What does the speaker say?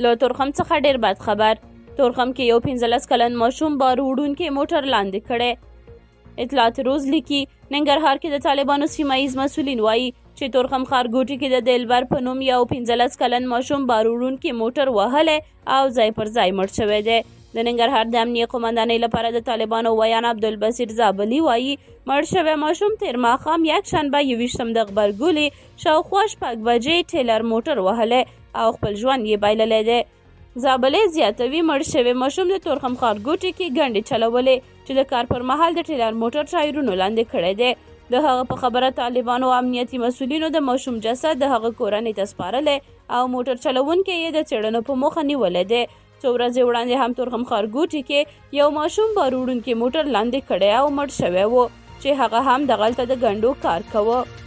له تورخم څخه ډیر بد خبر. تورخم کې یو 15 کلن ماشوم بار وړونکی موټر لاندې کړی. اطلاعات روز لیکي ننګرهار کې د طالبانو سیمه ییز مسؤلین وایي چې تورخم ښارګوټي کې د دلبر په نوم یو 15 کلن ماشوم بار وړونکی موټر وهلی او ځای پر ځای مړ شوی دی. د ننګرهار د امنیه قومندانۍ لپاره د طالبانو ویان عبدالبصیر زابلي وایي مړ شوی ماشوم تیر ماښام یکشنبه 21 د غبرګولې شاوخوا 6 بجې ټیلر موټر وهلی او خپل ژوند یې بایللی دی. زابلي زیاتوي مړ شوی ماشوم د تورخم ښارګوټي کې ګنډې چلولې چې د کار پر مهال د ټیلر موټر ټایرونو لاندې کړی دی. د هغه په خبره طالبانو امنیتي مسؤلینو د ماشوم جسد د هغه کورنۍ ته سپارلی او موټر چلوونکی یې د څېړنو په موخه نیولی دی. څو ورځې وړاندې هم تورخم ښارګوټي کې یو ماشوم بار وړونکی موټر لاندې کړی او مړ شوی و چې هغه هم دغلته د ګنډو کار کوه.